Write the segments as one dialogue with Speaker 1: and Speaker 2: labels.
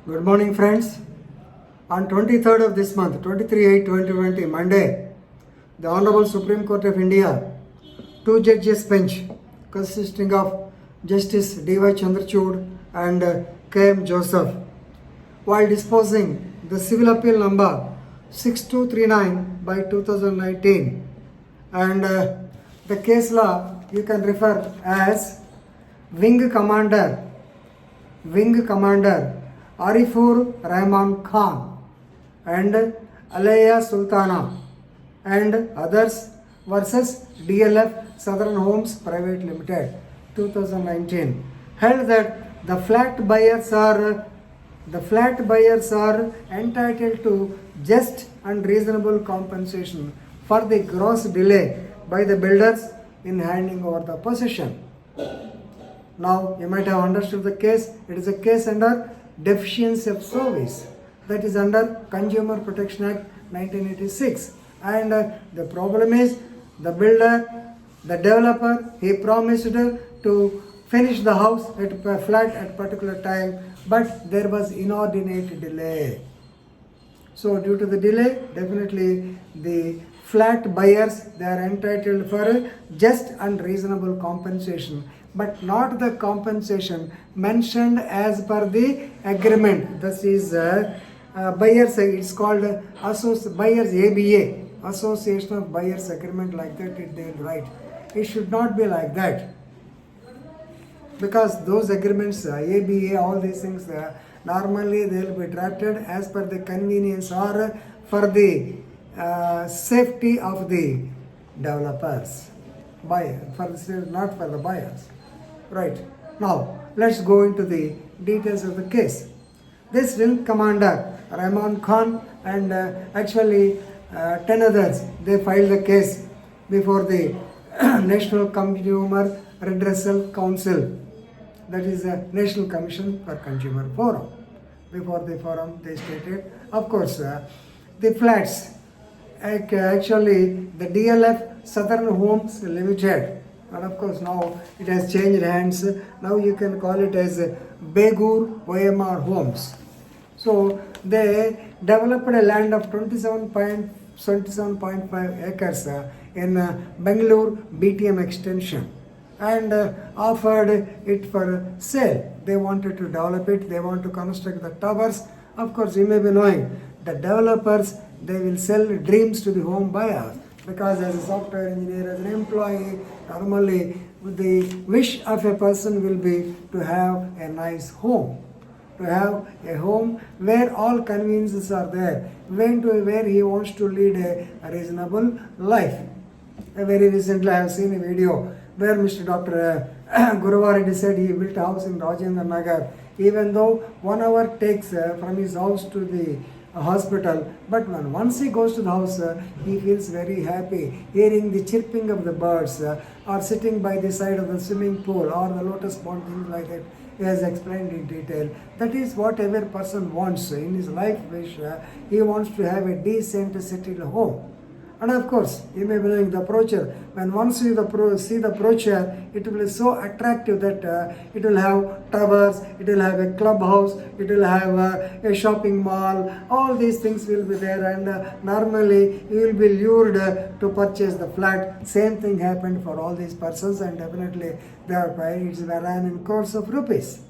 Speaker 1: Good morning, friends. On 23rd of this month, 23/8/2020, Monday, the Honorable Supreme Court of India, two judges bench consisting of Justice D.Y. Chandrachud and K.M. Joseph, while disposing the civil appeal number 6239 by 2019, and the case law you can refer as Wing Commander Arifur Rahman Khan and Alaya Sultana and others versus DLF Southern Homes Private Limited 2019 held that the flat buyers are entitled to just and reasonable compensation for the gross delay by the builders in handing over the possession. Now, you might have understood the case. It is a case under deficiency of service, that is under Consumer Protection Act 1986. And the problem is the developer, he promised to finish the house at a flat at particular time, but there was inordinate delay. So due to the delay, definitely the flat buyers, they are entitled for just and reasonable compensation, but not the compensation mentioned as per the agreement. This is buyers, it's called buyers ABA, Association of Buyers Agreement, like that they will write. It should not be like that, because those agreements, ABA, all these things, normally they will be drafted as per the convenience or for the safety of the developers, not for the buyers. Right. Now, let's go into the details of the case. This Wing Commander Rahman Khan and actually 10 others, they filed the case before the National Consumer Redressal Council, that is the National Commission for Consumer Forum. Before the forum, they stated, of course, the flats, actually the DLF Southern Homes Limited, and of course now it has changed hands. Now you can call it as Begur OMR Homes. So they developed a land of 27.5 acres in Bangalore BTM extension and offered it for sale. They wanted to develop it, they want to construct the towers. Of course, you may be knowing the developers, they will sell dreams to the home buyers, because as a software engineer, as an employee, normally the wish of a person will be to have a nice home, to have a home where all conveniences are there, where he wants to lead a reasonable life. Very recently I have seen a video where Mr. Dr. Guruvareddy said he built a house in Rajendra Nagar, even though 1 hour takes from his house to the hospital, but once he goes to the house, he feels very happy hearing the chirping of the birds or sitting by the side of the swimming pool or the lotus pond, things like that. He has explained in detail. That is what every person wants in his life wish. He wants to have a decent settled home. And of course, you may be knowing the brochure. When once you see the brochure, it will be so attractive that it will have towers, it will have a clubhouse, it will have a shopping mall. All these things will be there, and normally you will be lured to purchase the flat. Same thing happened for all these persons, and definitely they are buying. It's ran in crores of rupees.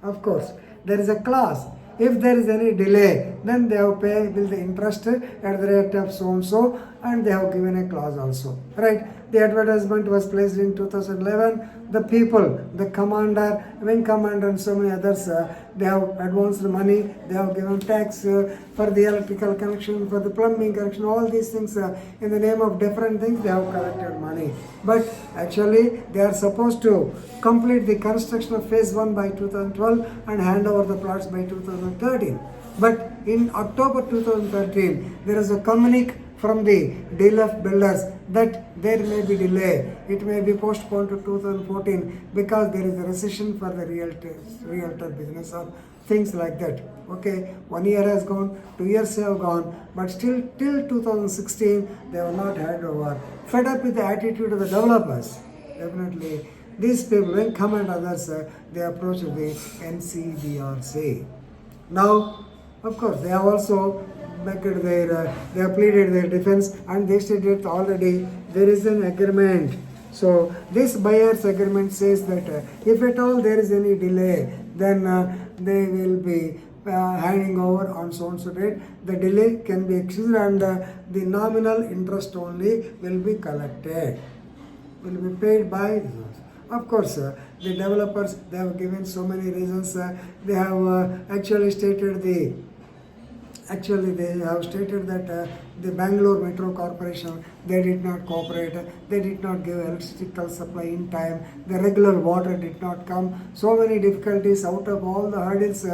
Speaker 1: Of course, there is a clause. If there is any delay, then they have paid the interest at the rate of so and so, and they have given a clause also. Right? The advertisement was placed in 2011. The people, the commander, wing commander, and so many others, they have advanced money. They have given tax for the electrical connection, for the plumbing connection, all these things. In the name of different things, they have collected money. But actually, they are supposed to complete the construction of phase 1 by 2012 and hand over the plots by 2013. But in October 2013, there is a communique from the DLF builders that there may be delay. It may be postponed to 2014 because there is a recession for the realtor business or things like that. Okay, 1 year has gone, 2 years have gone, but still till 2016 they have not handed over. Fed up with the attitude of the developers, definitely these people, when come and others, they approach the NCDRC. Now, of course, they have also they have pleaded their defense, and they stated already there is an agreement. So this buyer's agreement says that if at all there is any delay, then they will be handing over on so and so date. The delay can be excused, and the nominal interest only will be collected, will be paid by. Of course, the developers, they have given so many reasons. They have actually stated they have stated that the Bangalore Metro Corporation, they did not cooperate, they did not give electrical supply in time, the regular water did not come, so many difficulties out of all the hurdles,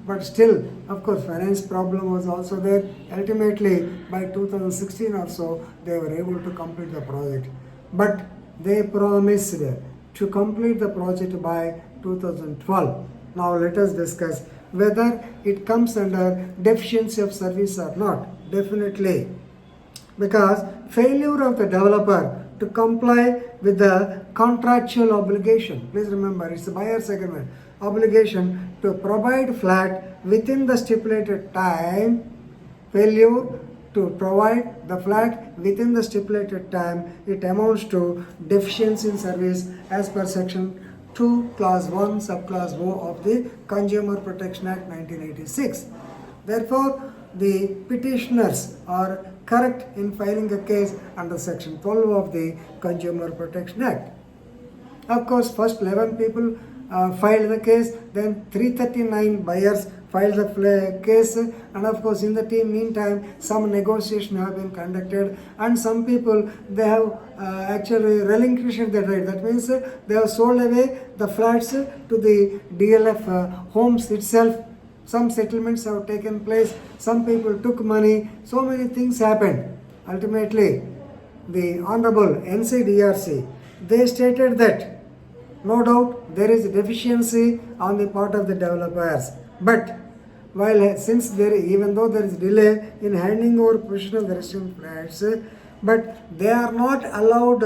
Speaker 1: but still, of course, finance problem was also there. Ultimately, by 2016 or so, they were able to complete the project. But they promised to complete the project by 2012. Now let us discuss whether it comes under deficiency of service or not. Definitely, because failure of the developer to comply with the contractual obligation, please remember it's a buyer's agreement, obligation to provide flat within the stipulated time, failure to provide the flat within the stipulated time, it amounts to deficiency in service as per section 2 clause 1 subclause O of the Consumer Protection Act 1986. Therefore, the petitioners are correct in filing a case under section 12 of the Consumer Protection Act. Of course, first 11 people filed the case, then 339 buyers filed the case, and of course in the meantime some negotiation have been conducted, and some people they have actually relinquished their right. That means they have sold away the flats to the DLF homes itself. Some settlements have taken place, some people took money, so many things happened. Ultimately, the Honorable NCDRC, they stated that no doubt there is a deficiency on the part of the developers, but since even though there is delay in handing over possession of the resident flats, but they are not allowed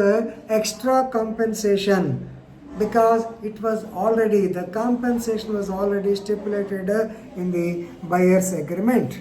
Speaker 1: extra compensation, because it was already, the compensation was already stipulated in the buyer's agreement.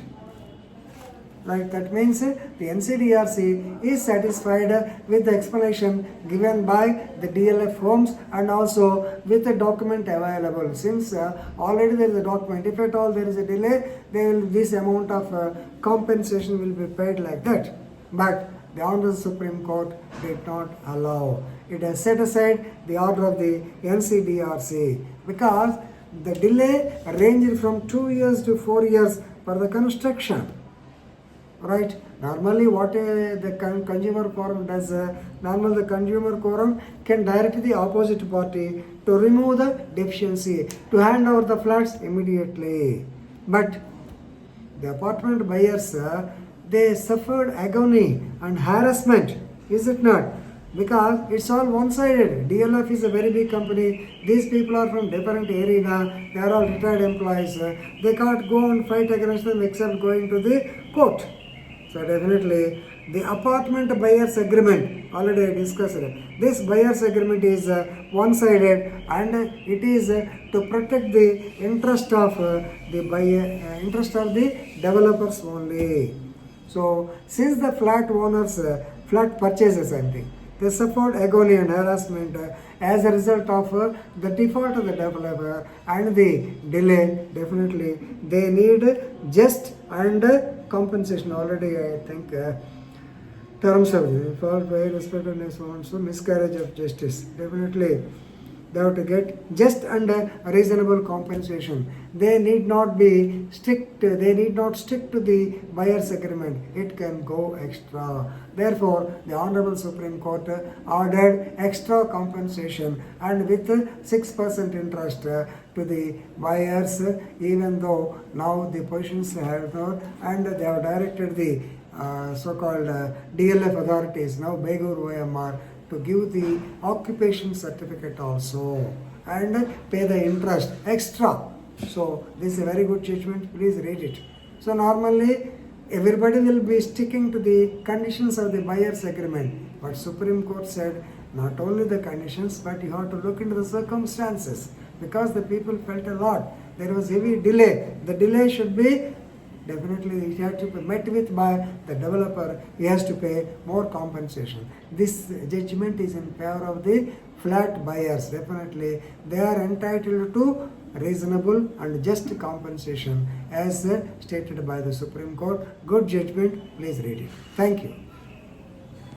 Speaker 1: Right, that means the NCDRC is satisfied with the explanation given by the DLF homes and also with the document available. Since already there is a document, if at all there is a delay, this amount of compensation will be paid like that. But the Honorable Supreme Court did not allow. It has set aside the order of the NCDRC because the delay ranged from 2 years to 4 years for the construction. Right? Normally what the consumer forum does, normally the consumer forum can direct the opposite party to remove the deficiency, to hand over the flats immediately. But the apartment buyers, they suffered agony and harassment, is it not? Because it's all one-sided. DLF is a very big company. These people are from different arena. They are all retired employees. They can't go and fight against them except going to the court. So definitely, the apartment buyer's agreement, already I discussed it. This buyer's agreement is one-sided, and it is to protect the interest of the buyer, interest of the developers only. So since the flat owners, flat purchases, I think, they suffered agony and harassment as a result of the default of the developer and the delay. Definitely, they need just and compensation. Already, I think, terms of default by respectiveness, so miscarriage of justice. Definitely, they have to get just and reasonable compensation. They need not be strict. They need not stick to the buyer's agreement. It can go extra. Therefore, the Honorable Supreme Court ordered extra compensation and with 6% interest to the buyers, even though now the positions have not, and they have directed the so-called DLF authorities, now Bangalore OMR, to give the occupation certificate also and pay the interest extra. So this is a very good judgment. Please read it. So normally everybody will be sticking to the conditions of the buyer's agreement, but Supreme Court said not only the conditions, but you have to look into the circumstances. because the people felt a lot. There was heavy delay. The delay should be definitely it has to be met with by the developer. He has to pay more compensation. This judgment is in favor of the flat buyers. Definitely they are entitled to reasonable and just compensation as stated by the Supreme Court. Good judgment. Please read it. Thank you.